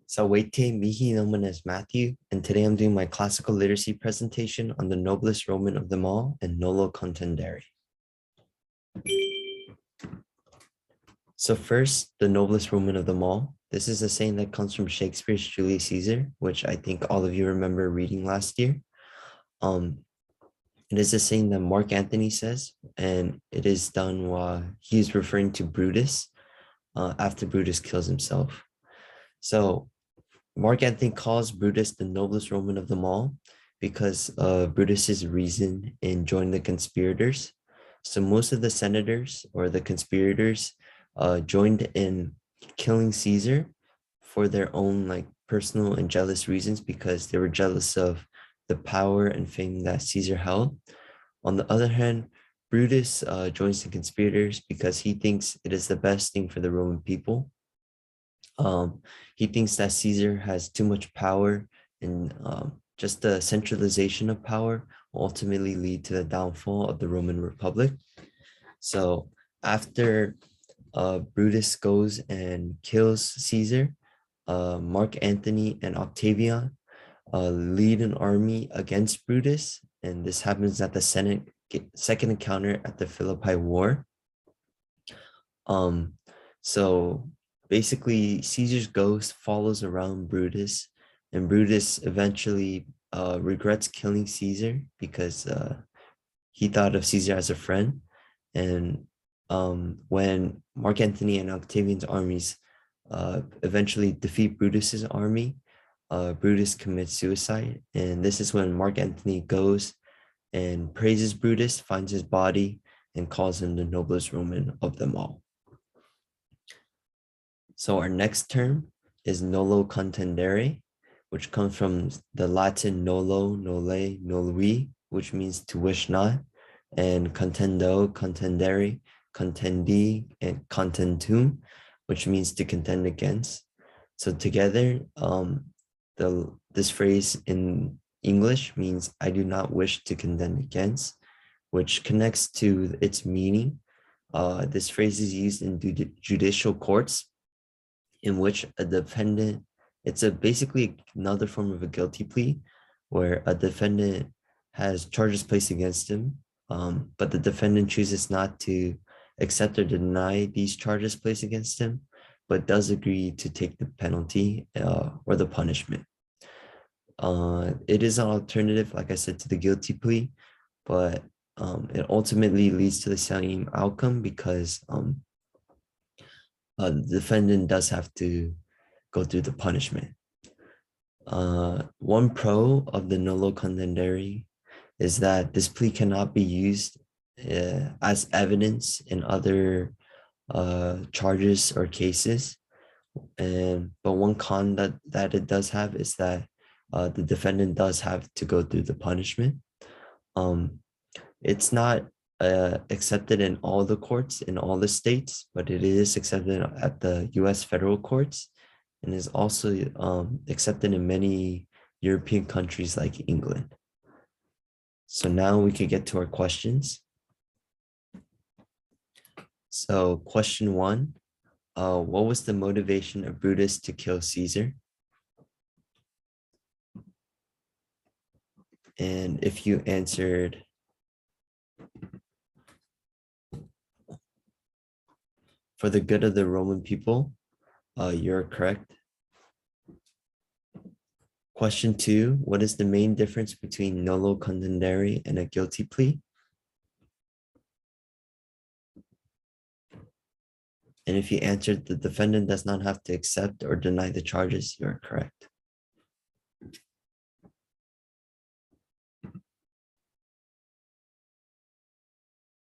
Salvete mihi nomen as Matthew, and today I'm doing my classical literacy presentation on the noblest Roman of them all and Nolo Contendere. So first, the noblest Roman of them all. This is a saying that comes from Shakespeare's Julius Caesar, which I think all of you remember reading last year. It is a saying that Mark Antony says, and it is done while he's referring to Brutus after Brutus kills himself. So Mark Antony calls Brutus the noblest Roman of them all because of Brutus's reason in joining the conspirators. So most of the senators or the conspirators joined in killing Caesar for their own personal and jealous reasons because they were jealous of the power and fame that Caesar held. On the other hand, Brutus joins the conspirators because he thinks it is the best thing for the Roman people. He thinks that Caesar has too much power, and just the centralization of power will ultimately lead to the downfall of the Roman Republic. So after Brutus goes and kills Caesar, Mark Antony and Octavian lead an army against Brutus, and this happens at the second encounter at the Philippi War. So basically, Caesar's ghost follows around Brutus, and Brutus eventually regrets killing Caesar because he thought of Caesar as a friend. And when Mark Antony and Octavian's armies eventually defeat Brutus's army, Brutus commits suicide. And this is when Mark Antony goes and praises Brutus, finds his body, and calls him the noblest Roman of them all. So our next term is Nolo Contendere, which comes from the Latin nolo, nole, nolui, which means to wish not, and contendo, contendere, contendi, and contentum, which means to contend against. So together, this phrase in English means I do not wish to contend against, which connects to its meaning. This phrase is used in judicial courts, in which a defendant, it's basically another form of a guilty plea, where a defendant has charges placed against him, but the defendant chooses not to accept or deny these charges placed against him, but does agree to take the penalty or the punishment. It is an alternative, like I said, to the guilty plea, but it ultimately leads to the same outcome because the defendant does have to go through the punishment. One pro of the nolo contendere is that this plea cannot be used as evidence in other charges or cases. But one con that it does have is that the defendant does have to go through the punishment. It's not accepted in all the courts in all the states, but it is accepted at the US federal courts and is also accepted in many European countries like England. So now we could get to our questions. So question 1, what was the motivation of Brutus to kill Caesar? And if you answered for the good of the Roman people, you're correct. Question 2, what is the main difference between nolo contendere and a guilty plea? And if you answered the defendant does not have to accept or deny the charges, you're correct.